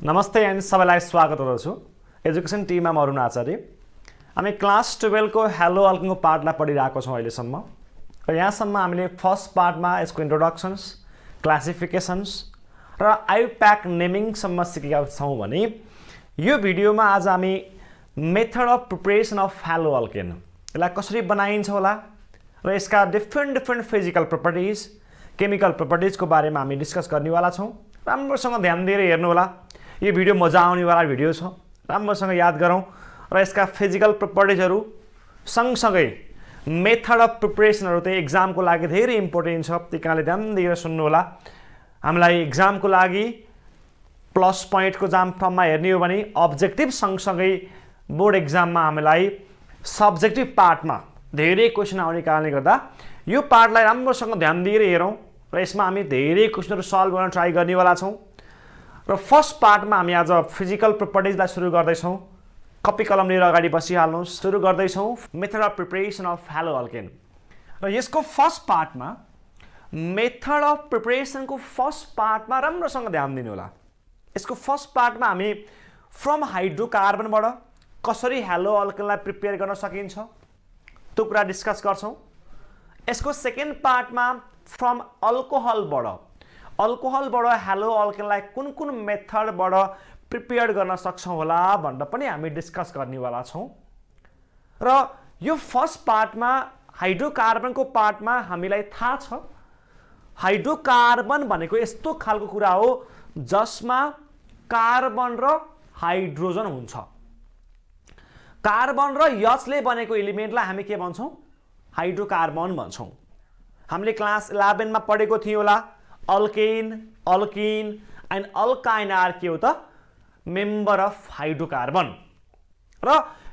नमस्ते एन्ड सबैलाई स्वागत गर्दछु एजुकेसन टिममा म अरुण आचार्य। हामी क्लास 12 को हेलो अल्केनको पार्टलाई पढिरहेको छौँ अहिलेसम्म र यहाँसम्म हामीले फर्स्ट पार्टमा यसको इन्ट्रोडक्सन्स, क्लासिफिकेसन्स र आइप्याक नेमिङसम्म सिकेका छौँ भने यो भिडियोमा आज हामी method of preparation of hello alkane यसलाई कसरी बनाइन्छ होला र यसका डिफ्रेन्ट फिजिकल प्रोपर्टिज, केमिकल प्रोपर्टिजको बारेमा हामी डिस्कस गर्नेवाला छौँ। राम्रोसँग ध्यान दिएर हेर्नु होला, यो भिडियो मजा आउनेवाला भिडियो छ। राम्रोसँग याद गरौँ र यसका फिजिकल प्रोपर्टिजहरू सँगसँगै मेथड अफ प्रिपरेसनहरू चाहिँ एक्जामको लागि धेरै इम्पोर्टेन्ट छ। त्यही कारणले ध्यान दिएर सुन्नु होला। हामीलाई एक्जामको लागि प्लस पोइन्टको फर्ममा हेर्ने हो भने अब्जेक्टिभ सँगसँगै बोर्ड एक्जाममा हामीलाई सब्जेक्टिभ पार्टमा धेरै क्वेसन आउने कारणले गर्दा यो पार्टलाई राम्रोसँग ध्यान दिएर हेरौँ र यसमा हामी धेरै क्वेसनहरू सल्भ गर्न ट्राई गर्नेवाला छौँ। र फर्स्ट पार्टमा हामी आज फिजिकल प्रोपर्टिजलाई सुरु गर्दैछौँ। कपी कलम लिएर अगाडि बसिहाल्नुहोस्। सुरु गर्दैछौँ method of preparation of hello alkane र यसको फर्स्ट पार्टमा मेथड अफ प्रिपरेसनको फर्स्ट पार्टमा राम्रोसँग ध्यान दिनु होला। यसको फर्स्ट पार्टमा हामी फ्रम हाइड्रोकार्बनबाट कसरी हेलो अल्केनलाई प्रिपेयर गर्न सकिन्छ त्यो कुरा डिस्कस गर्छौँ। यसको सेकेन्ड पार्टमा फ्रम अल्कोहलबाट हेलो अल्केनलाई कुन मेथडबाट प्रिपेयर गर्न सक्छौँ होला भनेर पनि हामी डिस्कस गर्नेवाला छौँ। र यो फर्स्ट पार्टमा हाइड्रोकार्बनको पार्टमा हामीलाई थाहा छ हाइड्रोकार्बन भनेको यस्तो खालको कुरा हो जसमा कार्बन र हाइड्रोजन हुन्छ। कार्बन र यचले बनेको एलिमेन्टलाई हामी के भन्छौँ? हाइड्रोकार्बन भन्छौँ। हामीले क्लास 11 मा पढेको थियौँ होला alkane, alkene and alkyne are के हो त? Member of hydrocarbon. र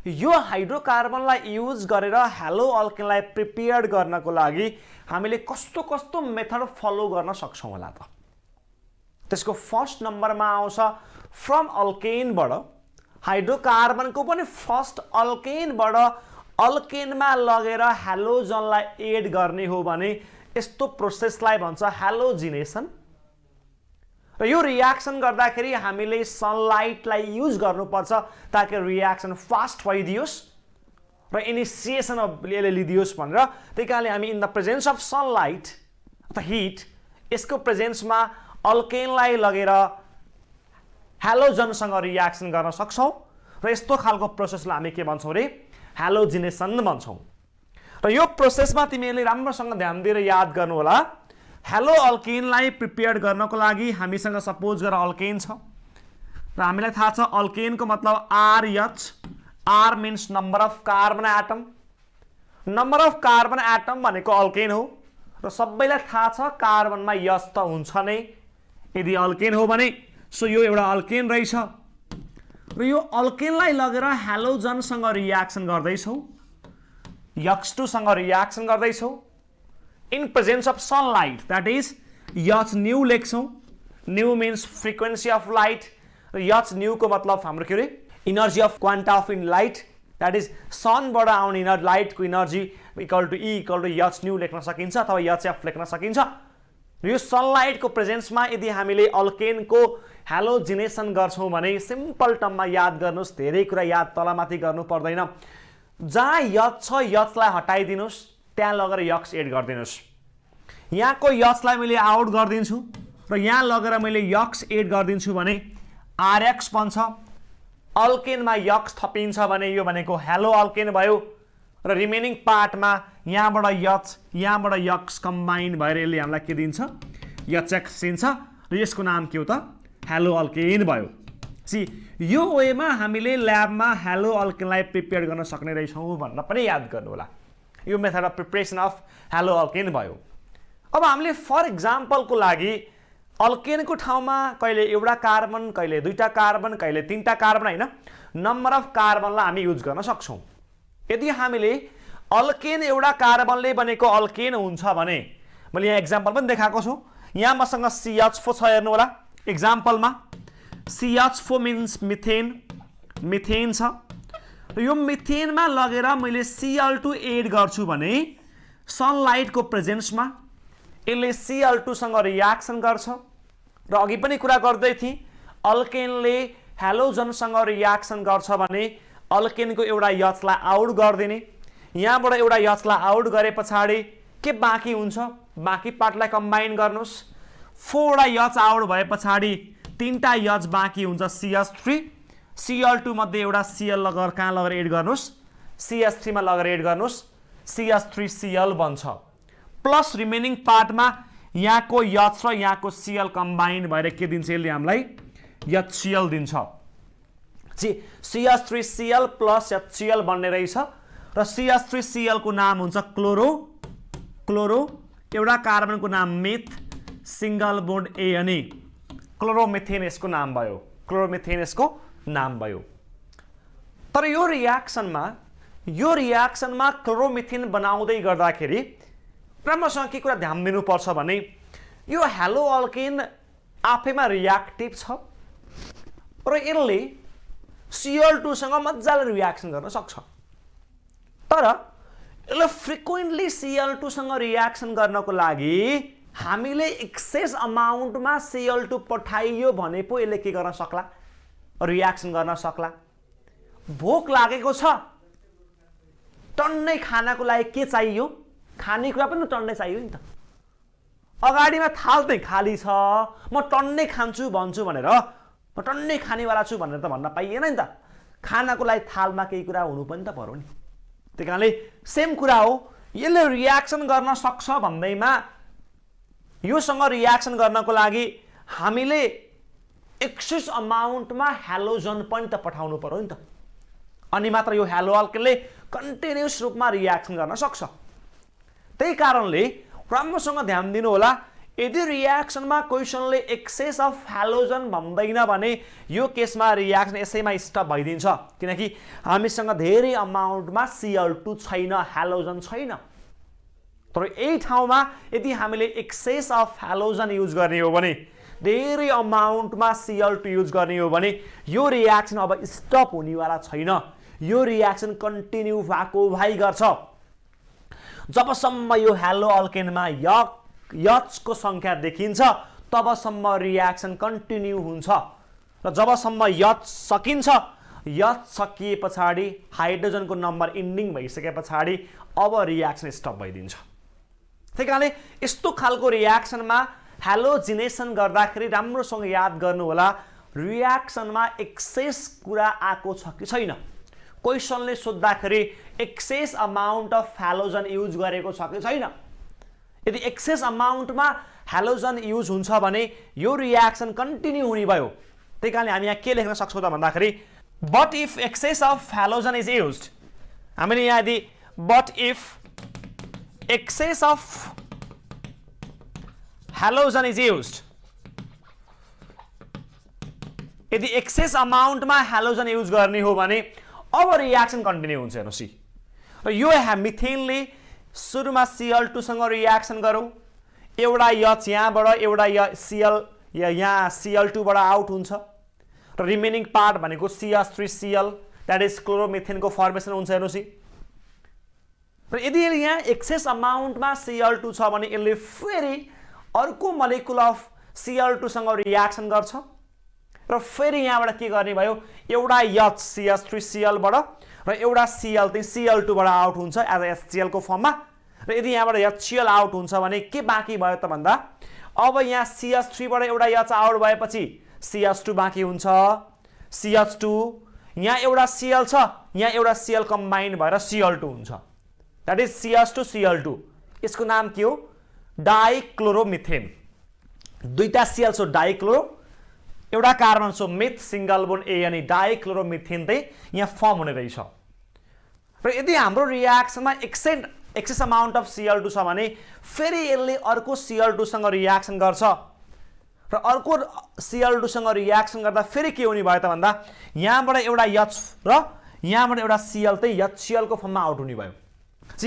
यो हाइड्रोकार्बनलाई युज गरेर हेलो अल्केनलाई प्रिपेयर गर्नको लागि हामीले कस्तो मेथड फलो गर्न सक्छौँ होला त? त्यसको फर्स्ट नम्बरमा आउँछ फ्रम अल्केनबाट हाइड्रोकार्बनको पनि फर्स्ट अल्केनबाट अल्केनमा लगेर हेलोजनलाई एड गर्ने हो भने यस्तो प्रोसेसलाई भन्छ हेलोजिनेसन। र यो रियाक्सन गर्दाखेरि हामीले सनलाइटलाई युज गर्नुपर्छ ताकि रियाक्सन फास्ट भइदियोस् र इनिसिएसन यसले लिदियोस् भनेर। त्यही कारणले हामी in the presence of sunlight अथवा हिट यसको प्रेजेन्समा अल्केनलाई लगेर हेलोजनसँग रियाक्सन गर्न सक्छौँ र यस्तो खालको प्रोसेसलाई हामी के भन्छौँ रे? हेलोजिनेसन भन्छौँ। र यो प्रोसेसमा तिमीहरूले राम्रोसँग ध्यान दिएर याद गर्नु होला। हेलो अल्केनलाई प्रिपेयर गर्नको लागि हामीसँग सपोज गरेर अल्केन छ र हामीलाई थाहा छ अल्केनको मतलब RH. R means number of carbon atom. Number of carbon atom भनेको अल्केन हो र सबैलाई थाहा छ कार्बनमा यच त हुन्छ नै यदि अल्केन हो भने। सो यो एउटा अल्केन रहेछ र यो अल्केनलाई लगेर हेलोजनसँग रियाक्सन गर्दैछौँ, H2 सँग रियाक्सन गर्दैछौँ in presence of sunlight. That is H nu लेख्छौँ। Nu means frequency of light र H न्यूको मतलब हाम्रो के अरे? Energy of quanta of in light. That is सनबाट आउने लाइटको energy equal to H nu लेख्न सकिन्छ अथवा HF लेख्न सकिन्छ। र यो सनलाइटको प्रेजेन्समा यदि हामीले अल्केनको हेलोजिनेसन गर्छौँ भने सिम्पल टर्ममा याद गर्नुहोस्, धेरै कुरा याद तलमाथि गर्नु पर्दैन। जहाँ यच छ यचलाई हटाइदिनुहोस्, त्यहाँ लगेर यक्स एड गरिदिनुहोस्। यहाँको यचलाई मैले आउट गरिदिन्छु र यहाँ लगेर मैले यक्स एड गरिदिन्छु भने आरएक्स बन्छ। अल्केनमा यक्स थपिन्छ भने यो भनेको हेलो अल्केन भयो र रिमेनिङ पार्टमा यहाँबाट यच यहाँबाट यक्स कम्बाइन भएर यसले हामीलाई के दिन्छ? एचएक्स दिन्छ र यसको नाम के हो त? हेलो अल्केन भयो। सी यो वेमा हामीले ल्याबमा हेलो अल्केनलाई प्रिपेयर गर्न सक्ने रहेछौँ भनेर पनि याद गर्नु होला। यो method of preparation of hello alkane भयो। अब हामीले फर इक्जाम्पलको लागि अल्केनको ठाउँमा कहिले एउटा कार्बन, कहिले दुईटा कार्बन, कहिले तीनटा कार्बन होइन, नम्बर अफ कार्बनलाई हामी युज गर्न सक्छौँ। यदि हामीले अल्केन एउटा कार्बनले बनेको अल्केन हुन्छ भने मैले यहाँ एक्जाम्पल पनि देखाएको छु। यहाँ मसँग CH4 छ हेर्नु होला। एक्जाम्पलमा CH4 मिन्स मिथेन, मिथेन छ र यो मिथेनमा लगेर मैले Cl2 एड गर्छु भने सनलाइटको प्रेजेन्समा यसले Cl2 सँग रियाक्सन गर्छ र अघि पनि कुरा गर्दै थिएँ अल्केनले हेलोजनसँग रियाक्सन गर्छ भने अल्केनको एउटा यचलाई आउट गरिदिने, यहाँबाट एउटा यचलाई आउट गरे पछाडि के बाँकी हुन्छ, बाँकी पार्टलाई कम्बाइन गर्नुहोस्। 4 वटा यच आउट भए पछाडि 3टा यच बाँकी हुन्छ CH3, Cl2 मध्ये एउटा Cl लगेर कहाँ लगेर एड गर्नुहोस्, CH3 मा लगेर एड गर्नुहोस्, CH3Cl बन्छ। प्लस रिमेनिङ पार्टमा यहाँको यच र यहाँको Cl कम्बाइन भएर के दिन्छ यसले हामीलाई, HCl दिन्छ। CH3Cl प्लस HCl बन्ने रहेछ र CH3Cl को नाम हुन्छ क्लोरो, एउटा कार्बनको नाम meth, single bond ANA, chloromethane यसको नाम भयो, क्लोरोमिथेन यसको नाम भयो। तर यो रियाक्सनमा क्लोरोमिथेन बनाउँदै गर्दाखेरि राम्रोसँग के कुरा ध्यान दिनुपर्छ भने यो हेलो अल्केन आफैमा रियाक्टिभ छ र यसले Cl2 सँग मजाले रियाक्सन गर्न सक्छ। तर यसले फ्रिक्वेन्टली Cl2 सँग रियाक्सन गर्नको लागि हामीले एक्सेस अमाउन्टमा Cl2 पठाइयो भने पो यसले के गर्न सक्ला, रियाक्सन गर्न सक्ला। भोक लागेको छ, टन्नै खानाको लागि के चाहियो, खानेकुरा पनि टन्नै चाहियो नि त। अगाडिमा थाल चाहिँ खाली छ, म टन्नै खान्छु भन्छु भनेर, म टन्नै खानेवाला छु भनेर त भन्न पाइएन नि त। खानाको लागि थालमा केही कुरा हुनु पनि त पर्यो नि। त्यही कारणले सेम कुरा हो, यसले रियाक्सन गर्न सक्छ भन्दैमा योसँग रियाक्सन गर्नको लागि हामीले एक्सेस अमाउन्टमा हेलोजन पनि त पठाउनु पर्यो नि त, अनि मात्र यो हेलो अल्केनले कन्टिन्युस रूपमा रियाक्सन गर्न सक्छ। त्यही कारणले राम्रोसँग ध्यान दिनु होला, यदि रियाक्सनमा क्वेसनले एक्सेस अफ हेलोजन भन्दैन भने यो केसमा रियाक्सन यसैमा स्टप भइदिन्छ, किनकि हामीसँग धेरै अमाउन्टमा Cl2 छैन, हेलोजन छैन। तर यही ठाउँमा यदि हामीले एक्सेस अफ हेलोजन युज गर्ने हो भने, धेरै अमाउन्टमा Cl2 युज गर्ने हो भने यो रियाक्सन अब स्टप हुनेवाला छैन, यो रियाक्सन कन्टिन्यू भएको भइ गर्छ। जबसम्म यो हेलो अल्केनमा यचको संख्या देखिन्छ तबसम्म रियाक्सन कन्टिन्यू हुन्छ र जबसम्म यच सकिन्छ, यच सकिए पछाडि हाइड्रोजनको नम्बर इन्डिङ भइसके पछाडि अब रियाक्सन स्टप भइदिन्छ। त्यही कारणले यस्तो खालको रियाक्सनमा हेलोजिनेसन गर्दाखेरि राम्रोसँग याद गर्नु होला, रियाक्सनमा एक्सेस कुरा आएको छ कि छैन। क्वेसनले सोद्धाखेरि excess amount of halogen use गरेको छ कि छैन। यदि एक्सेस अमाउन्टमा हेलोजन युज हुन्छ भने यो रियाक्सन कन्टिन्यू हुने भयो। त्यही कारणले हामी यहाँ के लेख्न सक्छौँ त भन्दाखेरि but if excess of halogen is used, हामीले यहाँ यदि but if excess of halogen is used, यदि एक्सेस अमाउन्टमा हेलोजन युज गर्ने हो भने अब रियाक्सन कन्टिन्यू हुन्छ। हेर्नुहोस् र यो मिथेनले सुरुमा Cl2 सँग रियाक्सन गरौँ, एउटा यच यहाँबाट एउटा Cl यहाँ Cl2 बाट आउट हुन्छ र रिमेनिङ पार्ट भनेको CH3Cl द्याट इज क्लोरोमिथेनको फर्मेसन हुन्छ। हेर्नुहोस् र यदि यहाँ एक्सेस अमाउन्टमा Cl2 छ भने यसले फेरि अर्को मोलिकुल अफ Cl2 सँग रियाक्सन गर्छ र फेरि यहाँबाट के गर्ने भयो, एउटा यच CH3Cl बाट र एउटा Cl चाहिँ Cl2 बाट आउट हुन्छ एज HCl को फर्ममा। र यदि यहाँबाट HCl आउट हुन्छ भने के बाँकी भयो त भन्दा अब यहाँ CH3 बाट एउटा यच आउट भएपछि CH2 बाँकी हुन्छ, CH2 यहाँ एउटा Cl छ, यहाँ एउटा Cl कम्बाइन भएर Cl2 हुन्छ, द्याट इज CH2Cl2। यसको नाम के हो, डाइक्लोरोमिथेन। दुईटा Cl सो डाइक्लोरो, एउटा carbon so meth single bond ANA, dichloromethane चाहिँ यहाँ फर्म हुने रहेछ। र यदि हाम्रो रियाक्सनमा एक्सेस अमाउन्ट अफ Cl2 छ भने फेरि यसले अर्को Cl2 सँग रियाक्सन गर्छ र अर्को Cl2 सँग रियाक्सन गर्दा फेरि के हुने भयो त भन्दा यहाँबाट एउटा यच र यहाँबाट एउटा Cl चाहिँ HCl को फर्ममा आउट हुने भयो।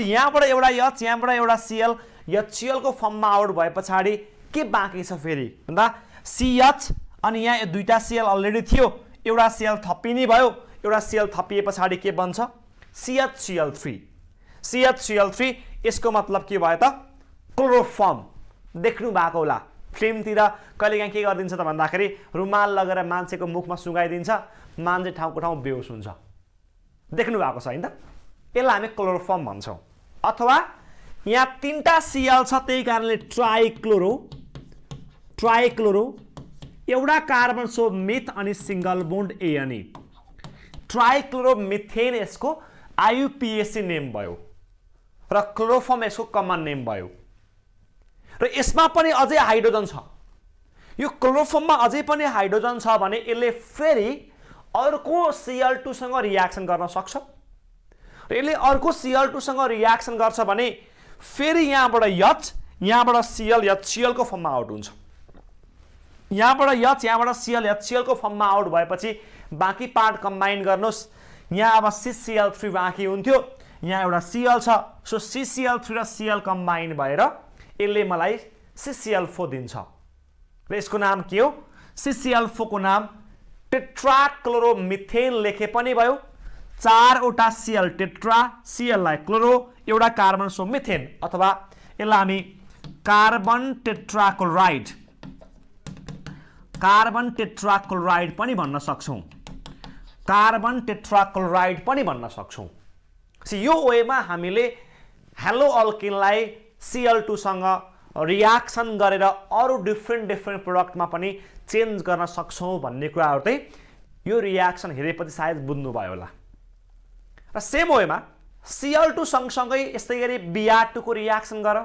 यहाँबाट एउटा यच यहाँबाट एउटा Cl HCl को फर्ममा आउट भए पछाडि के बाँकी छ फेरि भन्दा CH अनि यहाँ दुईटा Cl अलरेडी थियो, एउटा Cl थपिने भयो, एउटा Cl थपिए पछाडि के बन्छ CHCl3। CHCl3 यसको मतलब के भयो त क्लोरोफर्म, देख्नु भएको होला फिल्मतिर कहिलेकाहीँ के गरिदिन्छ त भन्दाखेरि रुमाल लगेर मान्छेको मुखमा सुगाइदिन्छ, मान्छे ठाउँको ठाउँ बेहोस हुन्छ। देख्नु भएको छ हैन त? यसलाई हामी क्लोरोफर्म भन्छौँ। अथवा यहाँ 3टा Cl छ, त्यही कारणले ट्राइक्लोरो, एउटा कार्बन सो मिथ अनि सिंगल बोन्ड ANE, ट्राइक्लोरोमिथेन यसको IUPAC नेम भयो र क्लोरोफर्म यसको कमन नेम भयो। र यसमा पनि अझै हाइड्रोजन छ। यो क्लोरोफर्ममा अझै पनि हाइड्रोजन छ भने यसले फेरि अर्को Cl2 सँग रियाक्सन गर्न सक्छ। र यसले अर्को Cl2 सँग रियाक्सन गर्छ भने फेरि यहाँबाट H, यहाँबाट Cl HCl को फर्ममा आउट हुन्छ। यहाँबाट H, यहाँबाट Cl HCl को फर्ममा आउट भएपछि बाँकी पार्ट कम्बाइन गर्नुहोस्। यहाँ अब CCl3 बाँकी हुन्थ्यो, यहाँ एउटा Cl छ, सो CCl3 र Cl कम्बाइन भएर यसले मलाई CCl4 दिन्छ। र यसको नाम के हो? CCl4 को नाम टेट्राक्लोरोमिथेन लेखे पनि भयो। 4वटा Cl टेट्रा, Cl लाई क्लोरो, एउटा कार्बन सो मिथेन, अथवा यसलाई हामी कार्बन टेट्राक्लोराइड पनि भन्न सक्छौं। कार्बन टेट्राक्लोराइड पनि भन्न सक्छौं। यो वेमा हामीले हेलो अल्किनलाई Cl2 सँग रियाक्सन गरेर अरु डिफरेन्ट प्रोडक्टमा पनि चेन्ज गर्न सक्छौं भन्ने कुराहरु चाहिँ यो रियाक्सन हेरेपछि सायद बुझ्नु भयो होला। र सेम वेमा Cl2 सँगसँगै यस्तै गरी Br2 को रियाक्सन गर।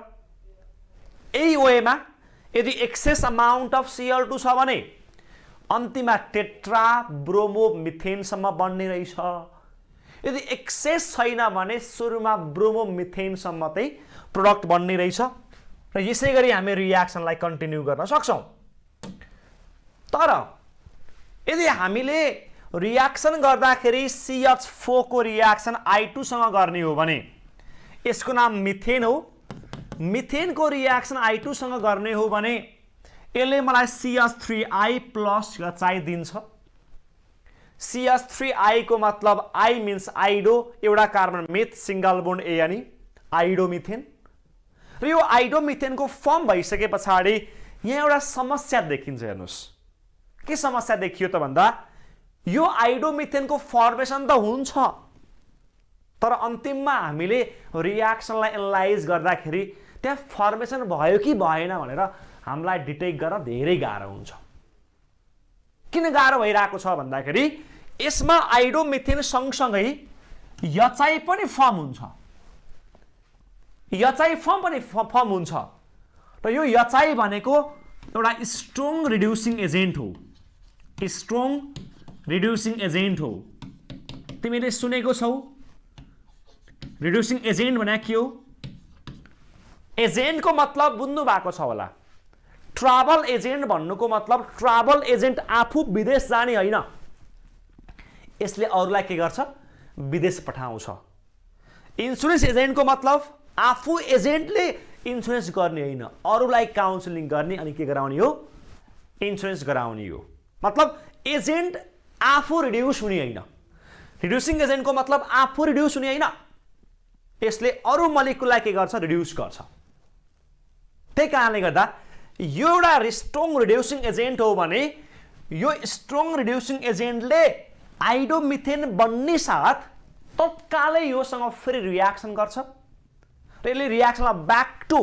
यही वेमा यदि एक्सेस अमाउन्ट अफ Cl2 छ भने अन्तिममा टेट्रा ब्रोमोमिथेन सम्म बन्ने रहेछ। यदि एक्सेस छैन भने सुरुमा ब्रोमोमिथेन सम्म चाहिँ प्रोडक्ट बन्ने रहेछ। र यसै गरी हामी रियाक्सनलाई कन्टिन्यू गर्न सक्छौं। तर यदि हामीले रियाक्सन गर्दाखेरि CH4 को रियाक्सन I2 सँग गर्ने हो भने यसको नाम मिथेन हो। मिथेन को रियाक्सन I2 सँग गर्ने हो भने यसले मलाई CH3I प्लस चाहिँ दिन्छ। CH3I को मतलब I मिन्स आइडो, एउटा carbon myth, single bond ANE, आइडोमिथेन। र यो आइडोमिथेनको फर्म भइसके पछाडि यहाँ एउटा समस्या देखिन्छ। हेर्नुस् के समस्या देखियो त भन्दा यो आइडोमिथेनको फर्मेसन त हुन्छ, तर अन्तिममा हामीले रियाक्सनलाई एनालाइज गर्दाखेरि त्यहाँ फर्मेसन भयो कि भएन भनेर हामीलाई डिटेक्ट गर्न धेरै गाह्रो हुन्छ। किन गाह्रो भइरहेको छ भन्दाखेरि यसमा आइडोमिथेन सँगसँगै HI पनि फर्म हुन्छ। HI फर्म हुन्छ र यो HI भनेको एउटा स्ट्रङ रिड्युसिङ एजेन्ट हो। स्ट्रङ रिड्युसिङ एजेन्ट हो। तिमीले सुनेको छौ रिड्युसिङ एजेन्ट भने के हो? एजेन्टको मतलब बुझ्नु भएको छ होला। ट्राभल एजेन्ट भन्नुको मतलब ट्राभल एजेन्ट आफू विदेश जाने होइन, यसले अरूलाई के गर्छ? विदेश पठाउँछ। इन्सुरेन्स एजेन्टको मतलब आफू एजेन्टले इन्सुरेन्स गर्ने होइन, अरूलाई काउन्सिलिङ गर्ने अनि के गराउने हो? इन्सुरेन्स गराउने हो। मतलब एजेन्ट आफू रिड्युस हुने होइन। रिड्युसिङ एजेन्टको मतलब आफू रिड्युस हुने होइन, यसले अरू मलिकुललाई के गर्छ? रिड्युस गर्छ। त्यही कारणले गर्दा यो एउटा स्ट्रङ रिड्युसिङ एजेन्ट हो भने यो स्ट्रङ रिड्युसिङ एजेन्टले आइडोमिथेन बन्ने साथ तत्कालै योसँग फेरि रियाक्सन गर्छ र यसले रियाक्सनलाई ब्याक टु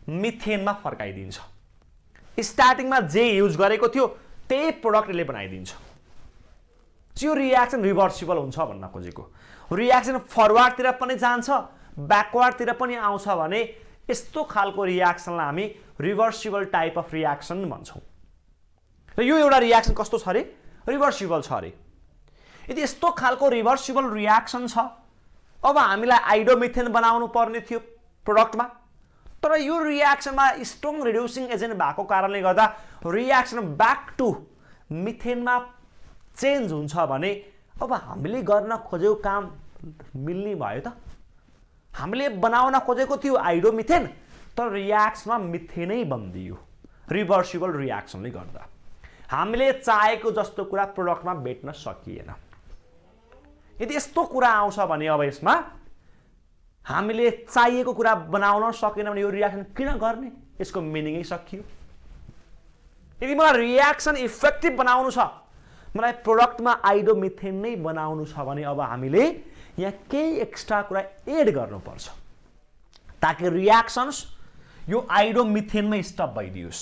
मिथेनमा फर्काइदिन्छ। स्टार्टिङमा जे युज गरेको थियो त्यही प्रोडक्ट यसले बनाइदिन्छ। यो रियाक्सन रिभर्सिबल हुन्छ भन्न खोजेको। रियाक्सन फरवार्डतिर पनि जान्छ, ब्याकवार्डतिर पनि आउँछ भने यस्तो खालको रियाक्सनलाई हामी रिभर्सिबल टाइप अफ रियाक्सन भन्छौँ। र यो एउटा रियाक्सन कस्तो छ अरे? रिभर्सिबल छ अरे। यदि यस्तो खालको रिभर्सिबल रियाक्सन छ, अब हामीलाई आइडोमिथेन बनाउनु पर्ने थियो प्रोडक्टमा, तर यो रियाक्सनमा स्ट्रङ रिड्युसिङ एजेन्ट भएको कारणले गर्दा रियाक्सन ब्याक टु मिथेनमा चेन्ज हुन्छ भने अब हामीले गर्न खोजेको काम मिल्ने भयो त। हामीले बनाउन खोजेको थियो आइडोमिथेन, तर रियाक्सनमा मिथेनै बन्दियो रिभर्सिबल रियाक्सनले गर्दा। हामीले चाहेको जस्तो कुरा प्रोडक्टमा भेट्न सकिएन। यदि यस्तो कुरा आउँछ भने अब यसमा हामीले चाहिएको कुरा बनाउन सकेन भने यो रियाक्सन किन गर्ने? यसको मिनिङै सकियो। यदि मलाई रियाक्सन इफेक्टिभ बनाउनु छ, मलाई प्रोडक्टमा आइडोमिथेन नै बनाउनु छ भने अब हामीले यहाँ केही एक्स्ट्रा कुरा एड गर्नुपर्छ ताकि रियाक्सन्स यो आइडोमिथेनमै स्टप भइदियोस्,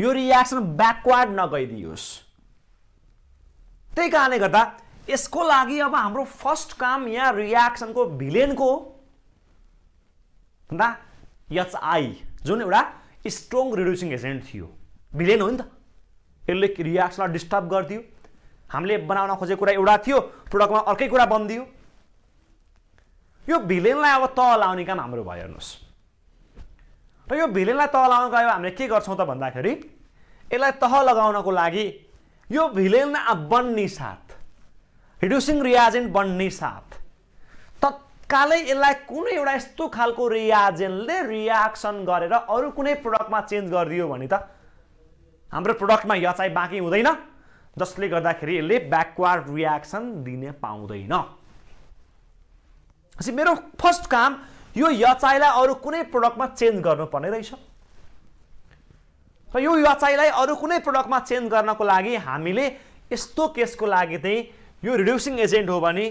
यो रियाक्सन ब्याकवार्ड नगइदियोस्। त्यही कारणले गर्दा यसको लागि अब हाम्रो फर्स्ट काम यहाँ रियाक्सनको भिलेनको भन्दा HI जुन एउटा स्ट्रङ रिड्युसिङ एजेन्ट थियो, भिलेन हो नि त, यसले रियाक्सनलाई डिस्टर्ब गरिदियो। हामीले बनाउन खोजेको कुरा एउटा थियो, प्रोडक्टमा अर्कै कुरा बनिदियो। यो भिलेनलाई अब तल लाउने काम हाम्रो भयो। हेर्नुहोस्, र यो भिलेनलाई तल लगाउन गयो हामीले के गर्छौँ त भन्दाखेरि यसलाई तह लगाउनको लागि यो भिलेन बन्ने साथ, रिड्युसिङ रियाजेन्ट बन्ने साथ तत्कालै यसलाई कुनै एउटा यस्तो खालको रियाजेन्टले रियाक्सन गरेर अरू कुनै प्रोडक्टमा चेन्ज गरिदियो भने त हाम्रो प्रोडक्टमा HI बाँकी हुँदैन, जसले गर्दाखेरि यसले ब्याकवार्ड रियाक्सन दिन पाउँदैन। मेरो फर्स्ट काम यो HI लाई अरू कुनै प्रोडक्टमा चेन्ज गर्नुपर्ने रहेछ, र यो HI लाई अरू कुनै प्रोडक्टमा चेन्ज गर्नको लागि हामीले यस्तो केसको लागि चाहिँ यो रिड्युसिङ एजेन्ट हो भने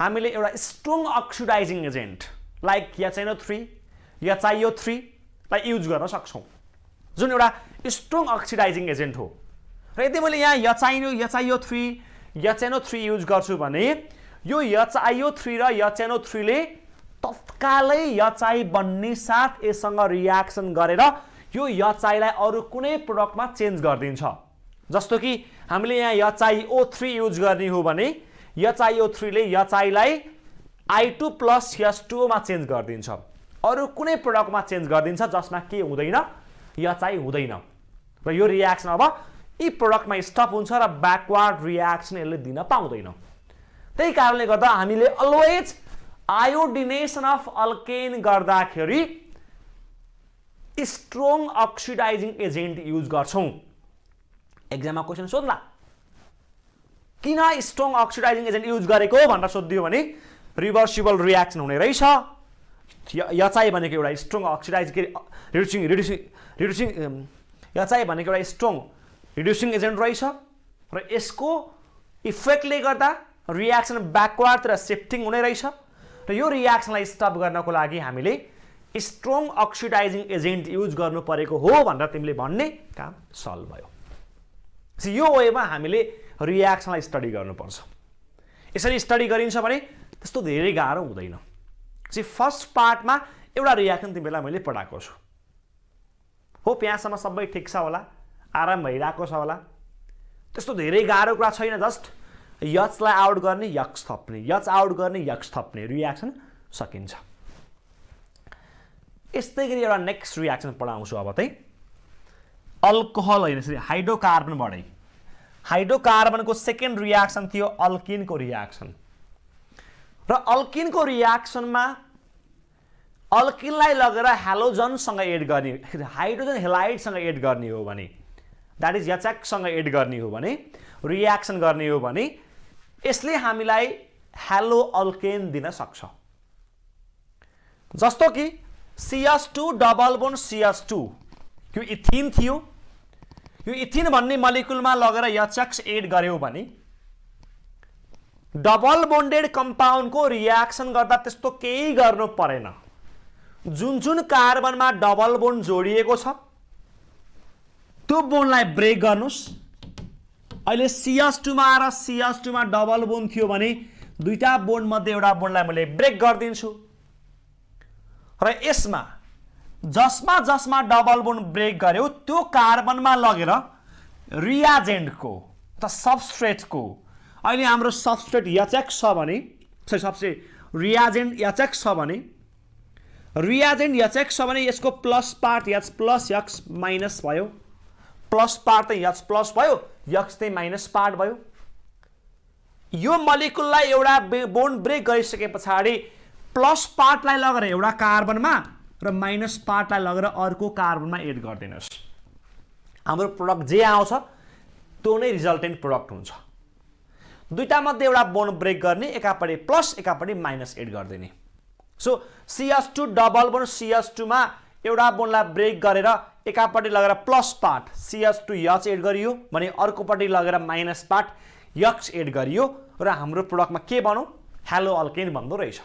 हामीले एउटा strong oxidising agent like HNO3, HIO3 लाई युज गर्न सक्छौँ, जुन एउटा स्ट्रङ अक्सिडाइजिङ एजेन्ट हो। र यदि मैले यहाँ HIO3, HNO3 युज गर्छु भने यो HIO3 र HNO3 ले तत्कालै HI बन्ने साथ यससँग रियाक्सन गरेर यो HI लाई अरू कुनै प्रोडक्टमा चेन्ज गरिदिन्छ। जस्तो कि हामीले यहाँ HIO3 युज गर्ने हो भने HIO3 ले HI लाई I2+H2O मा चेन्ज गरिदिन्छ, अरू कुनै प्रोडक्टमा चेन्ज गरिदिन्छ जसमा के हुँदैन, HI हुँदैन, र यो रियाक्सन अब यी प्रोडक्टमा स्टप हुन्छ र ब्याकवार्ड रियाक्सन यसले दिन पाउँदैन। त्यही कारणले गर्दा हामीले अलवेज आयोडिनेसन अफ अल्केन गर्दाखेरि स्ट्रङ अक्सिडाइजिङ एजेन्ट युज गर्छौँ। एक्जाममा क्वेसन सोध्ला किन स्ट्रङ अक्सिडाइजिङ एजेन्ट युज गरेको भनेर सोधियो भने रिभर्सिबल रियाक्सन हुने रहेछ। HI भनेको एउटा स्ट्रङ अक्सिडाइजिङ रिड्युसिङ HI भनेको एउटा स्ट्रङ रिड्युसिङ एजेन्ट रहेछ र यसको इफेक्टले गर्दा रियाक्सन ब्याकवार्ड र शिफ्टिङ हुने रहेछ, र यो रियाक्सनलाई स्टप गर्नको लागि हामीले स्ट्रङ अक्सिडाइजिङ एजेन्ट युज गर्नु परेको हो भनेर तिमीले भन्ने काम सल्भ भयो। यो वेमा हामीले रियाक्सनलाई स्टडी गर्नुपर्छ। यसरी स्टडी गरिन्छ भने त्यस्तो धेरै गाह्रो हुँदैन। फर्स्ट पार्टमा एउटा रियाक्सन तिमीलाई मैले पढाएको छु, होप यहाँसम्म सबै ठिक छ होला, आराम भइरहेको छ होला, त्यस्तो धेरै गाह्रो कुरा छैन। जस्ट H लाई आउट गर्ने, X थप्ने, H आउट गर्ने, X थप्ने, रियाक्सन सकिन्छ। यस्तै गरी एउटा नेक्स्ट रियाक्सन पढाउँछु अब चाहिँ अल्कोहल होइन, हाइड्रोकार्बनबाटै। हाइड्रोकार्बनको सेकेन्ड रियाक्सन थियो अल्किनको रियाक्सन, र अल्किनको रियाक्सनमा अल्किनलाई लगेर हेलोजनसँग एड गर्ने, हाइड्रोजन हेलाइडसँग एड गर्ने हो भने, द्याट इज HX सँग एड गर्ने हो भने, रियाक्सन गर्ने हो भने यसले हामीलाई हेलो अल्केन दिन सक्छ। जस्तो कि CH2 डबल बोन्ड CH2, यो इथिन थियो, यो इथिन भन्ने मलिक्युलमा लगेर HX एड गर्यो भने डबल बोन्डेड कम्पाउन्डको रियाक्सन गर्दा त्यस्तो केही गर्नु परेन। जुन जुन कार्बनमा डबल बोन्ड जोडिएको छ त्यो बोन्डलाई ब्रेक गर्नुस्। अहिले CH2 मा र CH2 मा डबल बोन्ड थियो भने दुईटा बोन्ड मध्ये एउटा बोन्डलाई मैले ब्रेक गरिदिन्छु, र यसमा जसमा जसमा डबल बोन्ड ब्रेक गर्यो त्यो कार्बनमा लगेर रियाजेन्टको त सबस्ट्रेटको, अहिले हाम्रो सबस्ट्रेट HX छ भने, सबस्ट्रेट रियाजेन्ट HX छ भने, रियाजेन्ट HX छ भने यसको plus part H plus X minus भयो, प्लस पार्ट चाहिँ H प्लस भयो, X चाहिँ माइनस पार्ट भयो। यो मलिक्युललाई एउटा बोन्ड ब्रेक गरिसके पछाडि प्लस पार्टलाई लगेर एउटा कार्बनमा र माइनस पार्टलाई लगेर अर्को कार्बनमा एड गरिदिनुस्। हाम्रो प्रोडक्ट जे आउँछ त्यो नै रिजल्टेन्ट प्रोडक्ट हुन्छ। दुईटा मध्ये एउटा बोन्ड ब्रेक गर्ने, एकापट्टि प्लस एकापट्टि माइनस एड गरिदिने। So CH2 double bond CH2 मा एउटा बोन्डलाई ब्रेक गरेर एकापट्टि लगेर प्लस पार्ट CH2H एड गरियो भने अर्कोपट्टि लगेर माइनस पार्ट X एड गरियो र हाम्रो प्रोडक्टमा के बन्यो हेलो अल्केन बन्दो रहेछ।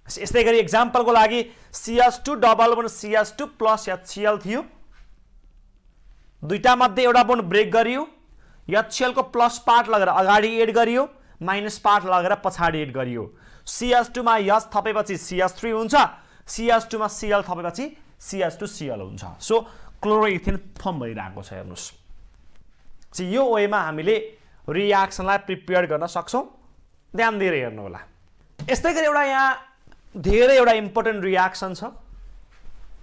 यस्तै गरी एक्जाम्पलको लागि CH2 double bond CH2 plus HCl थियो, दुईटा मध्ये एउटा बोन्ड ब्रेक गरियो, HCl को प्लस पार्ट लगेर अगाडि एड गरियो, माइनस पार्ट लगेर पछाडि एड गरियो। CH2 मा H थपेपछि CH3 हुन्छ, CH2 मा Cl थपेपछि CH2Cl हुन्छ। सो क्लोरोइथेन फर्म भइरहेको छ हेर्नुस्। यो वेमा हामीले रियाक्सनलाई प्रिपेयर गर्न सक्छौं, ध्यान दिएर हेर्नु होला। यस्तै गरी एउटा यहाँ धेरै एउटा इम्पोर्टेन्ट रियाक्सन छ।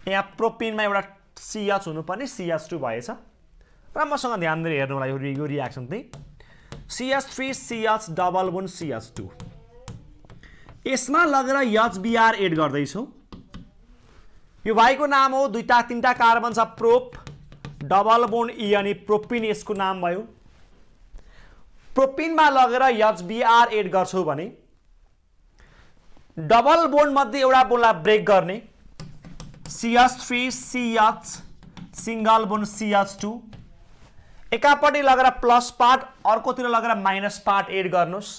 यहाँ प्रोपिनमा एउटा CH हुनुपर्ने CH2 भएछ, राम्रोसँग ध्यान दिएर हेर्नु होला। यो रियाक्सन चाहिँ CH3CH डबल बोन्ड CH2 यसमा लगेर HBr एड गर्दैछौँ। यो भाइको नाम हो, दुईटा तीनटा कार्बन छ, प्रोप डबल बोन्ड E अनि प्रोपिन यसको नाम भयो। प्रोपिनमा लगेर HBr एड गर्छौ भने डबल बोन्ड मध्ये एउटा बोन्डलाई ब्रेक गर्ने CH3CH सिंगल बोन्ड CH2 एकापट्टि लगेर प्लस पार्ट अर्कोतिर लगेर माइनस पार्ट एड गर्नुस्।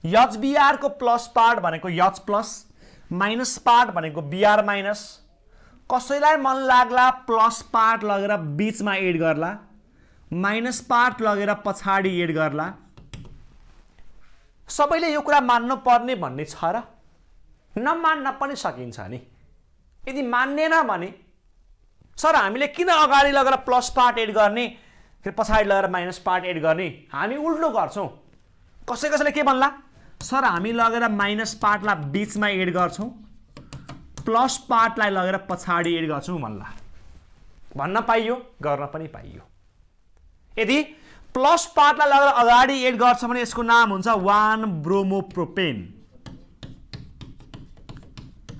HBr को प्लस पार्ट भनेको H प्लस, माइनस पार्ट भनेको Br माइनस। कसैलाई मन लाग्ला प्लस पार्ट लगेर बीचमा एड गर्ला, माइनस पार्ट लगेर पछाडि एड गर्ला। सबैले यो कुरा मान्नु पर्ने भन्ने छ र? नमान्न पनि सकिन्छ नि। यदि मान्नेन भने सर हामीले किन अगाडि लगेर प्लस पार्ट एड गर्ने फेरि पछाडि लगेर माइनस पार्ट एड गर्ने? हामी उल्टो गर्छौं। कसैले के भन्ला, सर हामी लगेर माइनस पार्टलाई बीचमा एड गर्छौं, प्लस पार्टलाई लगेर पछाडि एड गर्छौं भन्ला। भन्न पाइयो, गर्न पनि पाइयो। यदि प्लस पार्टलाई लगेर अगाडि एड गर्छ भने यसको नाम हुन्छ 1 ब्रोमोप्रोपेन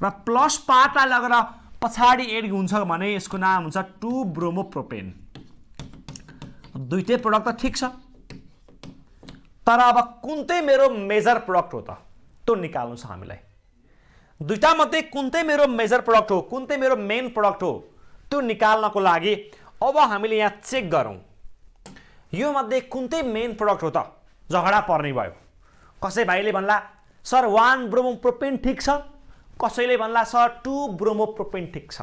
र प्लस पार्टलाई लगेर पछाडि एड हुन्छ भने यसको नाम हुन्छ 2 ब्रोमोप्रोपेन। दुईटै प्रोडक्ट त ठीक छ, तर अब कुन चाहिँ मेरो मेजर प्रोडक्ट हो त त्यो निकाल्नु छ हामीलाई। दुईटा मध्ये कुन चाहिँ मेरो मेजर प्रोडक्ट हो, कुन चाहिँ मेरो मेन प्रोडक्ट हो त्यो निकाल्नको लागि अब हामीले यहाँ चेक गरौँ यो मध्ये कुन चाहिँ मेन प्रोडक्ट हो त। झगडा पर्ने भयो। कसै भाइले भन्ला सर 1 ब्रोमोप्रोपेन ठीक छ, कसैले भन्ला सर 2 ब्रोमोप्रोपेन ठीक छ।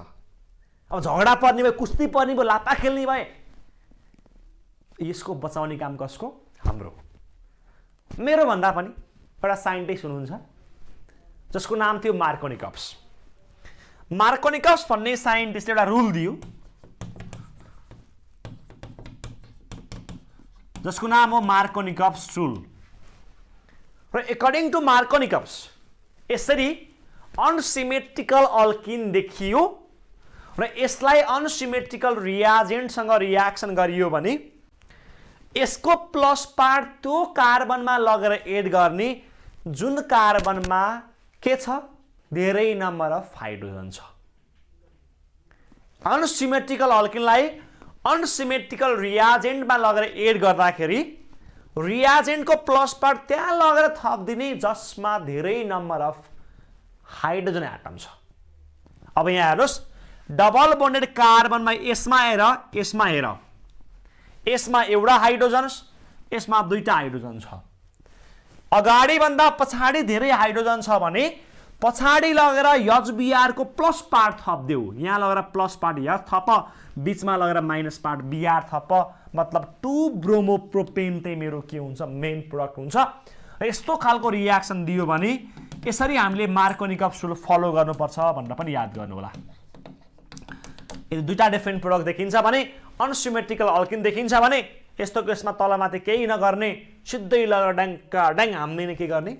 अब झगडा पर्ने भयो, कुस्ती पर्ने भयो, लापा खेल्ने भए। यसको बचाउने काम कसको? हाम्रो। मेरो भन्दा पनि एउटा साइन्टिस्ट हुनुहुन्छ जसको नाम थियो मार्कोनिकप्स। मार्कोनिकप्स भन्ने साइन्टिस्टले एउटा रुल दियो जसको नाम हो मार्कोनिकप्स रुल। र अकॉर्डिंग टू मार्कोनिकप्स यसरी अनसिमेट्रिकल अल्किन देखियो र यसलाई अनसिमेट्रिकल रिएजेन्टसँग रिएक्सन गरियो भने यसको प्लस पार्ट त्यो कार्बनमा लगेर एड गर्ने जुन कार्बनमा के छ, धेरै नम्बर अफ हाइड्रोजन छ। अनसिमेट्रिकल अल्किनलाई अनसिमेट्रिकल रिएजेन्टमा लगेर एड गर्दाखेरि रिएजेन्टको प्लस पार्ट त्यहाँ लगेर थपिदिने जसमा धेरै नम्बर अफ हाइड्रोजन एटम छ। अब यहाँ हेर्नुस्, डबल बोन्डेड कार्बनमा यसमा हेर, यसमा हेर, यसमा एउटा हाइड्रोजन, यसमा दुईटा हाइड्रोजन छ। अगाडि भन्दा पछाडि धेरै हाइड्रोजन छ भने पछाडि लगेर HBr को प्लस पार्ट थप्देऊ। यहाँ लगेर प्लस पार्ट H थप, बीचमा लगेर माइनस पार्ट Br थप, मतलब 2 ब्रोमोप्रोपेन चाहिँ मेरो के हुन्छ, मेन प्रोडक्ट हुन्छ। र यस्तो खालको रिएक्सन दियो भने यसरी हामीले मार्कोनिकप्स रुल फलो गर्नुपर्छ भनेर पनि याद गर्नु होला। यदि दुईटा डिफरेन्ट प्रोडक्ट देखिन्छ भने, अनसिमेट्रिकल अल्किन देखिन्छ भने यस्तो केसमा तलमाथि केही नगर्ने, सिधै लगेर ड्याङ हाम्दिने के गर्ने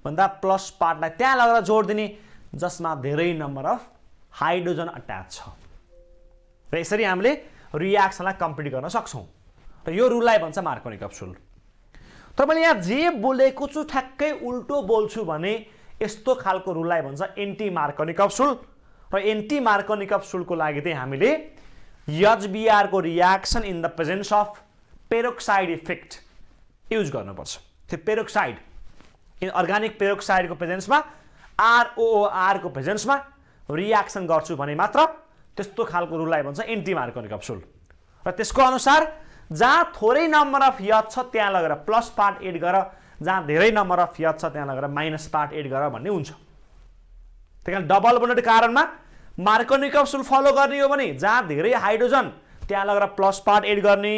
भन्दा प्लस पार्टलाई त्यहाँ लगेर जोड दिने जसमा धेरै नम्बर अफ हाइड्रोजन अट्याच छ। र यसरी हामीले रिएक्सनलाई कम्प्लिट गर्न सक्छौं। र यो रुललाई भन्छ मार्कोनिकप्स रुल। तर मैले यहाँ जे बोलेको छु ठ्याक्कै उल्टो बोल्छु भने यस्तो खालको रुललाई भन्छ एन्टी मार्कोनिकप्स रुल। र एन्टी मार्कोनिकप्स रुलको लागि चाहिँ हामीले HBr को reaction in the presence of peroxide effect use गर्नुपर्छ। त्यो पेरोक्साइड अर्गानिक पेरोक्साइड को प्रेजेन्समा ROOR को प्रेजेन्समा रिएक्सन गर्छु भने मात्र त्यस्तो खालको रुललाई भन्छ एन्टी मार्कोनी कप्सुल। र त्यसको अनुसार जहाँ थोरै नम्बर अफ यथ छ त्यहाँ लगेर प्लस पार्ट एड गर, जहाँ धेरै नम्बर अफ यथ छ त्यहाँ लगेर माइनस पार्ट एड गर भन्ने हुन्छ। त्यही कारण डबल बोन्डेड कारणमा मार्कोनी कप्सुल फलो गर्ने हो भने जहाँ धेरै हाइड्रोजन त्यहाँ लगेर प्लस पार्ट एड गर्ने,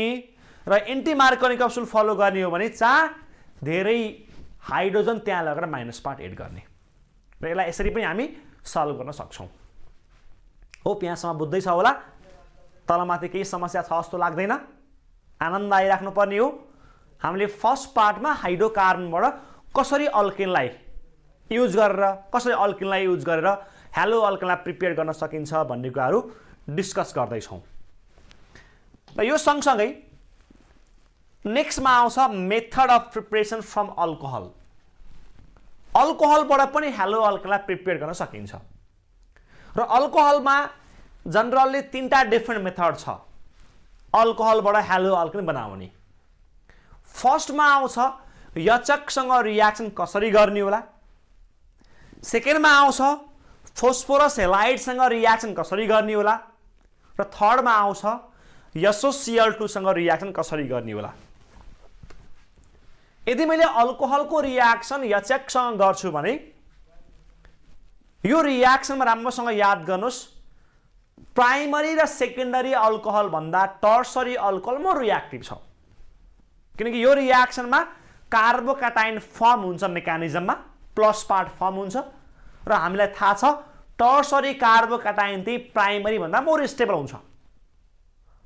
र एन्टी मार्कोनी कप्सुल फलो गर्ने हो भने जहाँ धेरै हाइड्रोजन त्यहाँ लगेर माइनस पार्ट एड गर्ने। र यसलाई यसरी पनि हामी सल्भ गर्न सक्छौँ। हो यहाँसम्म बुझ्दैछ होला? तलमाथि केही समस्या छ जस्तो लाग्दैन? आनन्द आइराख्नुपर्ने हो। हामीले फर्स्ट पार्टमा हाइड्रोकार्बनबाट कसरी अल्केनलाई युज गरेर हेलो अल्केनलाई प्रिपेयर गर्न सकिन्छ भन्ने कुराहरू डिस्कस गर्दैछौँ। र यो सँगसँगै नेक्स्टमा आउँछ method of preparation from alcohol. अल्कोहलबाट पनि हेलो अल्केनलाई प्रिपेयर गर्न सकिन्छ। र अल्कोहलमा जनरली 3टा डिफ्रेन्ट मेथड छ अल्कोहलबाट हेलो अल्केन बनाउने। फर्स्टमा आउँछ यचकसँग रियाक्सन कसरी गर्ने होला। सेकेन्डमा आउँछ फोस्फोरस हेलाइडसँग रियाक्सन कसरी गर्ने होला। र थर्डमा आउँछ SOCl2 सँग रियाक्सन कसरी गर्ने होला। यदि मैले अल्कोहलको रियाक्सन यचकसँग गर्छु भने यो रियाक्सनमा राम्रोसँग याद गर्नुहोस्, प्राइमरी र सेकेन्डरी अल्कोहल भन्दा टर्सरी अल्कोहल मोर रियाक्टिभ छ। किनकि यो रियाक्सनमा कार्बोक्याटाइन फर्म हुन्छ मेकानिजममा, प्लस पार्ट फर्म हुन्छ, र हामीलाई थाहा छ टर्सरी कार्बोक्याटाइन चाहिँ प्राइमरी भन्दा मोर स्टेबल हुन्छ।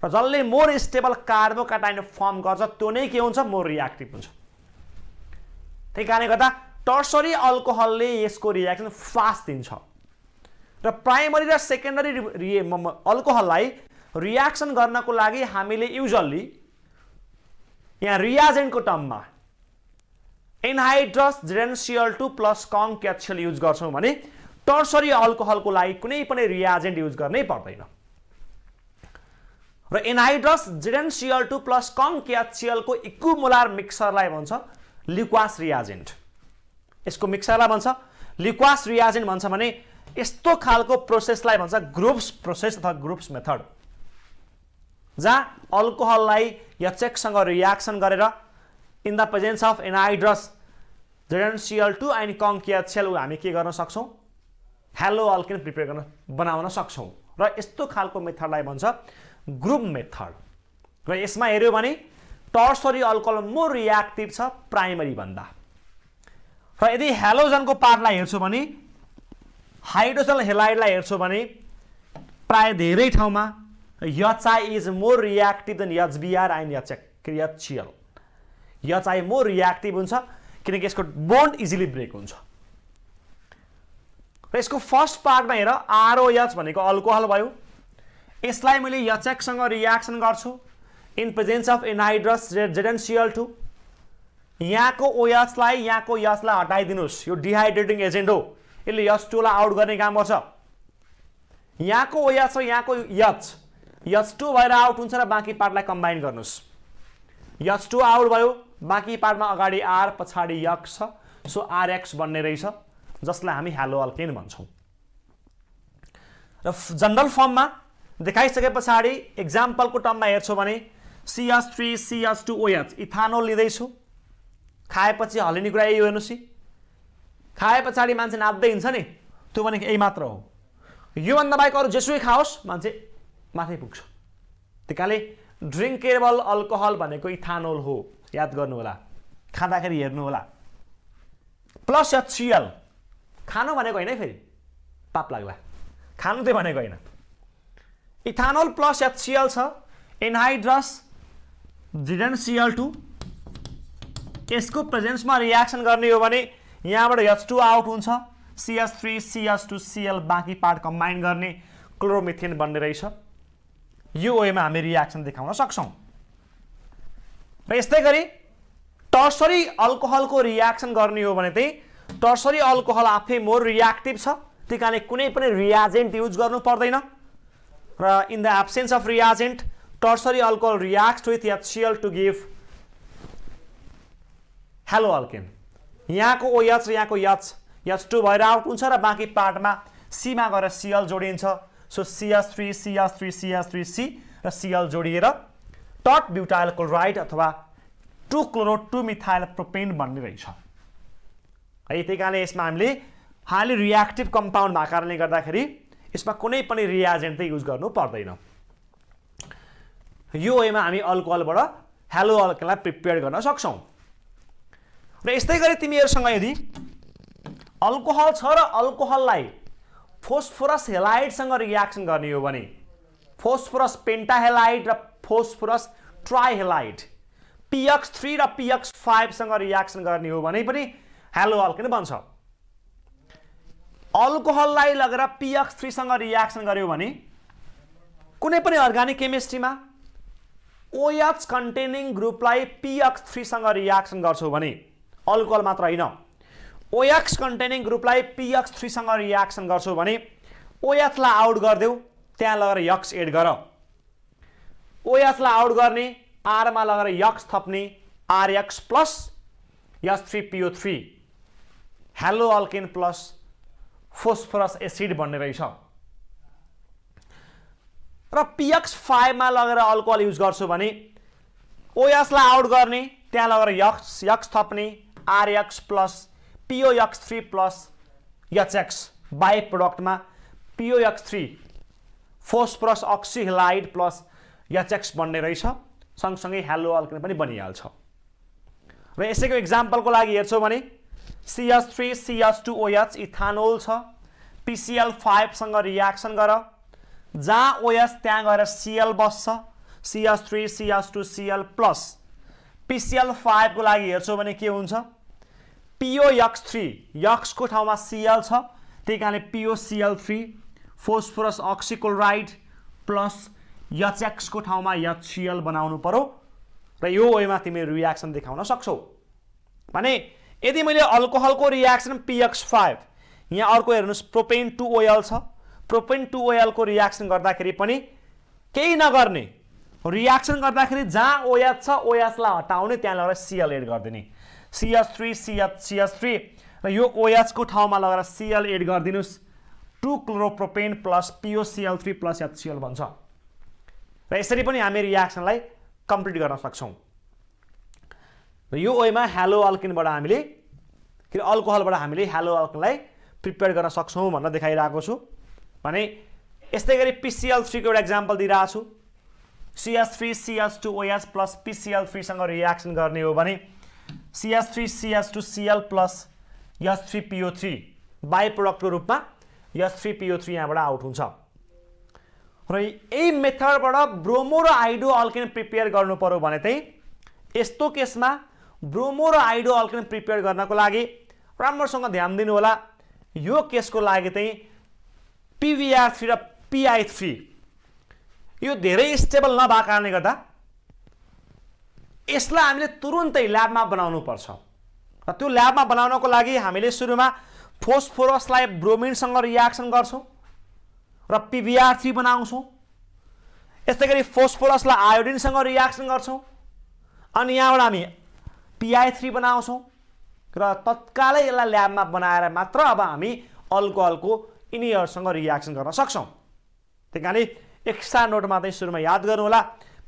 र जसले मोर स्टेबल कार्बोक्याटाइन फर्म गर्छ त्यो नै के हुन्छ, मोर रियाक्टिभ हुन्छ। त्यही कारणले गर्दा टर्सरी अल्कोहलले यसको रियाक्सन फास्ट दिन्छ, र प्राइमरी र सेकेन्डरी अल्कोहललाई रियाक्सन गर्नको लागि हामीले युजल्ली यहाँ रियाजेन्टको टर्ममा एनहाइड्रस ZnCl2 प्लस कङ्क्याचुअल युज गर्छौँ भने टर्सरी अल्कोहलको लागि कुनै पनि रियाजेन्ट युज गर्नै पर्दैन। र एनहाइड्रस ZnCl2 प्लस कङ्क्याचुअलको इक्विमोलार मिक्सरलाई भन्छ लिक्वास रियाजेन्ट। यसको मिक्सरलाई भन्छ लिक्वास रियाजेन्ट भन्छ भने यस्तो खालको प्रोसेसलाई भन्छ ग्रुप्स प्रोसेस अथवा ग्रुप्स मेथड, जहाँ अल्कोहललाई यचकसँग रियाक्सन गरेर in the presence of anhydrous ZnCl2 and कङ्क्याचुअल हामी के गर्न सक्छौँ, हेलो अल्केन प्रिपेयर बनाउन सक्छौँ। र यस्तो खालको मेथडलाई भन्छ ग्रुप मेथड। र यसमा हेऱ्यो भने टर्सरी अल्कोहल मोर रियाक्टिभ छ प्राइमरी भन्दा। र यदि हेलोजनको पार्टलाई हेर्छौँ भने हाइड्रोजन हेलाइडलाई हेर्छौँ भने प्राय धेरै ठाउँमा HI is more reactive than HBr and HCl। HI more reactive हुन्छ किनकि यसको बोन्ड इजिली ब्रेक हुन्छ। र यसको फर्स्ट पार्टमा हेर ROH भनेको अल्कोहल भयो, यसलाई मैले यचकसँग रियाक्सन गर्छु in presence of anhydrous ZnCl2। यहाँको OH-लाई यहाँको H-लाई हटाइदिनुहोस्, यो डिहाइड्रेटिङ एजेन्ट हो, यसले H2 लाई आउट गर्ने काम गर्छ। यहाँको OH र यहाँको H2 भएर आउट हुन्छ र बाँकी पार्टलाई कम्बाइन गर्नुहोस्। H2 आउट भयो, बाँकी पार्टमा अगाडि R पछाडि X छ, सो RX बन्ने रहेछ, जसलाई हामी हेलो अल्केन भन्छौँ। र जनरल फर्ममा देखाइसके पछाडि एक्जाम्पलको टर्ममा हेर्छौँ भने CH3 CH2OH इथानोल लिँदैछु, खाएपछि हलिने कुरा यही हो। हेर्नुहोस्, खाए पछाडि मान्छे नाच्दै हिँड्छ नि, त्यो भनेको यही मात्र हो। योभन्दा बाहेक अरू जेसुकै खाओस् मान्छे माथि पुग्छ। त्यही कारणले ड्रिङ्केबल अल्कोहल भनेको इथानोल हो, याद गर्नु होला, खाँदाखेरि हेर्नु होला। प्लस HCl खानु भनेको होइन है, फेरि पाप लाग्ला, खानु चाहिँ भनेको होइन। इथानोल प्लस HCl छ, एनहाइड्रस ZnCl2, यसको प्रेजेन्समा रियाक्सन गर्ने हो भने यहाँबाट H2 आउट हुन्छ, CH3 CH2Cl बाँकी पार्ट कम्बाइन गर्ने क्लोरोमिथेन बन्ने रहेछ। यो वेमा हामी रियाक्सन देखाउन सक्छौँ। र यस्तै गरी टर्सरी अल्कोहलको रियाक्सन गर्ने हो भने चाहिँ टर्सरी अल्कोहल आफै मोर रियाक्टिभ छ, त्यही कारणले कुनै पनि रियाजेन्ट युज गर्नु पर्दैन। र in the absence of reagent tertiary alcohol reacts with HCl to give haloalkane. यहाँको OH र यहाँको H H2 भएर आउट हुन्छ र बाँकी पार्टमा C मा गएर Cl जोडिन्छ, so CH3 CH3 CH3 C र Cl जोडिएर टट ब्युटाइल क्लोराइड अथवा 2-chloro 2-methyl propane बन्ने रहेछ है। त्यही कारणले यसमा हामीले हाइली रिएक्टिभ कम्पाउन्ड भएको कारणले गर्दाखेरि यसमा कुनै पनि रिएजेन्ट चाहिँ युज गर्नु पर्दैन। यो वेमा हामी अल्कोहलबाट हेलो अल्केनलाई प्रिपेयर गर्न सक्छौँ। र यस्तै गरी तिमीहरूसँग यदि अल्कोहल छ र अल्कोहललाई फोस्फोरस हेलाइडसँग रिएक्सन गर्ने हो भने फोस्फोरस पेन्टाहेलाइड र फोस्फोरस ट्राइहेलाइड PX3 र PX5 सँग रिएक्सन गर्ने हो भने पनि हेलो अल्केन बन्छ। अल्कोहललाई लगेर PX3 सँग रिएक्सन गर्यो भने कुनै पनि अर्गानिक केमिस्ट्रीमा OH कन्टेनिङ ग्रुपलाई PX3 सँग रिएक्सन गर्छौ भने अल्कोहल मात्र हैन OX कन्टेनिङ ग्रुपलाई PX3 सँग रिएक्सन गर्छौ भने OH लाई आउट गर्देऊ त्यहाँ लगेर X एड गर। OH लाई आउट गर्ने R मा लगेर X थप्ने RX plus H3PO3 hello alkane plus phosphorus acid बन्ने रहेछ। र PX5 मा लगेर अल्कोहल युज गर्छौ भने OH लाई आउट गर्ने त्यहाँ लगेर X थप्ने RX plus POX3 plus HX by प्रोडक्टमा POX3 phosphorus oxyhalide plus HX बन्ने रहेछ। सँगसँगै हेलो अल्केन पनि बनिहाल्छ। र यसैको एक्जाम्पलको लागि हेर्छौ भने CH3 CH2OH इथानोल छ PCl5 सँग रिएक्सन गर जहाँ OH त्यहाँ गएर Cl बस्छ CH3 CH2 Cl plus PCl5 को लागि हेर्छौ भने के हुन्छ POX3 X को ठाउँमा Cl छ त्यही कारणले POCl3 फोस्फोरस अक्सिक्लोराइड प्लस HX को ठाउँमा HCl बनाउनु पर्यो र यो वेमा तिमी रिएक्सन देखाउन सक्छौ। भने यदि मैले अल्कोहलको रिएक्सन PX5 यहाँ अर्को हेर्नुस् प्रोपेन 2OL छ प्रोपेन 2OL को रिएक्सन गर्दाखेरि पनि केही नगर्ने रिएक्सन गर्दाखेरि जहाँ OH छ OH लाई हटाउने त्यहाँ लगेर Cl एड गरिदिने CH3 CH3 र यो OH को ठाउँमा लगेर Cl add गरिदिनुस् 2-chloropropane plus POCl3 plus HCl बन्छ। र यसरी पनि हामी रिएक्सनलाई कम्प्लिट गर्न सक्छौँ। र यो वेमा हेलो अल्केनबाट हामीले कि अल्कोहलबाट हामीले हेलो अल्केनलाई प्रिपेयर गर्न सक्छौँ भनेर देखाइरहेको छु। भने यस्तै गरी PCl3 को एउटा एक्जाम्पल दिइरहेको छु। CH3 CH2OH प्लस PCl3 सँग रिएक्सन गर्ने हो भने CH3 CH2Cl plus H3PO3 by प्रोडक्टको रूपमा H3PO3 यहाँबाट आउट हुन्छ। र यही मेथडबाट ब्रोमो र आइडो अल्केन प्रिपेयर गर्नु पर्यो भने चाहिँ यस्तो केसमा ब्रोमो र आइडो अल्केन प्रिपेयर गर्नको लागि राम्रोसँग ध्यान दिनु होला। यो केसको लागि चाहिँ PBr3 र PI3 यो धेरै स्टेबल नभएको कारणले गर्दा यसलाई हामीले तुरुन्तै ल्याबमा बनाउनु पर्छ। र त्यो ल्याबमा बनाउनको लागि हामीले सुरुमा फोस्फोरसलाई ब्रोमिनसँग रिएक्सन गर्छौँ र PBr3 बनाउँछौँ। यस्तै गरी फोस्फोरसलाई आयोडिनसँग रिएक्सन गर्छौँ अनि यहाँबाट हामी PI3 बनाउँछौँ र तत्कालै यसलाई ल्याबमा बनाएर मात्र अब हामी अल्कोहलको यिनीहरूसँग रिएक्सन गर्न सक्छौँ। त्यही कारणले एक्स्ट्रा नोटमा चाहिँ सुरुमा याद गर्नु होला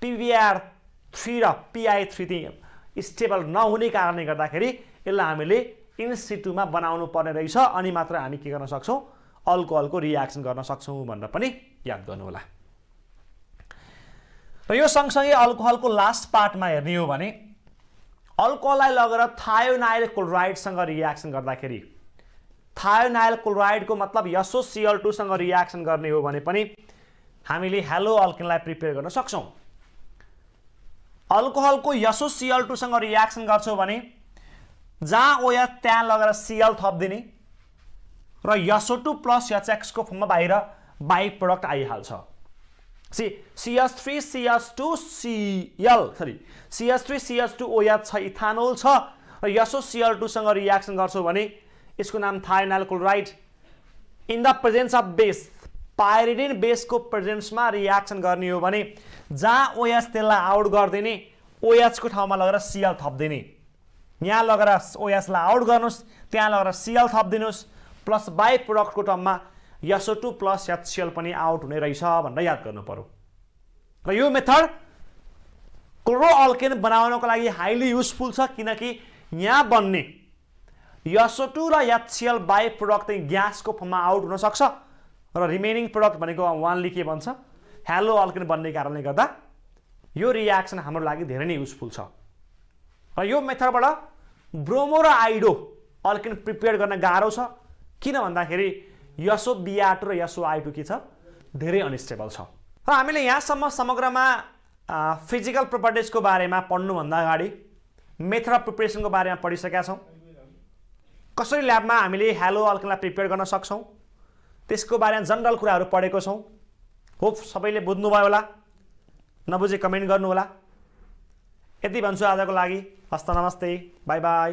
PBr3 र PI3 स्टेबल नहुने कारणले गर्दाखेरि यसलाई हामीले इन सिटुमा बनाउनु पर्ने रहेछ अनि मात्र हामी के गर्न सक्छौँ अल्कोहलको रिएक्सन गर्न सक्छौँ भनेर पनि याद गर्नु होला। र यो सँगसँगै अल्कोहलको लास्ट पार्टमा हेर्ने हो भने अल्कोहललाई लगेर थायोनाइल क्लोराइडसँग रिएक्सन गर्दाखेरि थायोनाइल क्लोराइडको मतलब SOCl2 सँग रिएक्सन गर्ने हो भने पनि हामीले हेलो अल्केनलाई प्रिपेयर गर्न सक्छौँ। अल्कोहलको SOCl2 सँग रिएक्सन गर्छौँ भने जहाँ OH त्यहाँ लगेर Cl थपिदिने र SO2 प्लस HX को फर्ममा बाहिर बाइ प्रोडक्ट आइहाल्छ। CH3 CH2OH छ इथानोल छ र SOCl2 सँग रिएक्सन गर्छौँ भने यसको नाम thionyl chloride in the presence of base pyridine बेसको प्रेजेन्समा रिएक्सन गर्ने हो भने जहाँ OH त्यसलाई आउट गरिदिने OH को ठाउँमा लगेर Cl थपिदिने यहाँ लगेर OH लाई आउट गर्नुहोस् त्यहाँ लगेर Cl थपिदिनुहोस् प्लस बाइ प्रोडक्टको टर्ममा SO2 प्लस HCl पनि आउट हुने रहेछ भनेर याद गर्नु पर्यो। र यो मेथड क्लोरोअल्केन बनाउनको लागि हाइली युजफुल छ, किनकि यहाँ बन्ने SO2 र HCl बाई प्रोडक्ट चाहिँ ग्यासको फर्ममा आउट हुन सक्छ र रिमेनिङ प्रोडक्ट भनेको वानली के भन्छ हेलो अल्केन बन्ने कारणले गर्दा यो रियाक्सन हाम्रो लागि धेरै नै युजफुल छ। र यो मेथडबाट ब्रोमो र आइडो अल्केन प्रिपेयर गर्न गाह्रो छ, किन भन्दाखेरि SOBr2 र SOI2 के छ धेरै अनस्टेबल छ। र हामीले यहाँसम्म समग्रमा फिजिकल प्रोपर्टिजको बारेमा पढ्नुभन्दा अगाडि मेथड अफ प्रिपरेसनको बारेमा पढिसकेका छौँ। कसरी ल्याबमा हामीले हेलो अल्केनलाई प्रिपेयर गर्न सक्छौँ त्यसको बारेमा जनरल कुराहरू पढेको छौँ। होप सबैले बुझ्नुभयो होला, नबुझे कमेन्ट गर्नु होला। यति भन्छु आजको लागि। हस्त नमस्ते, बाई बाई।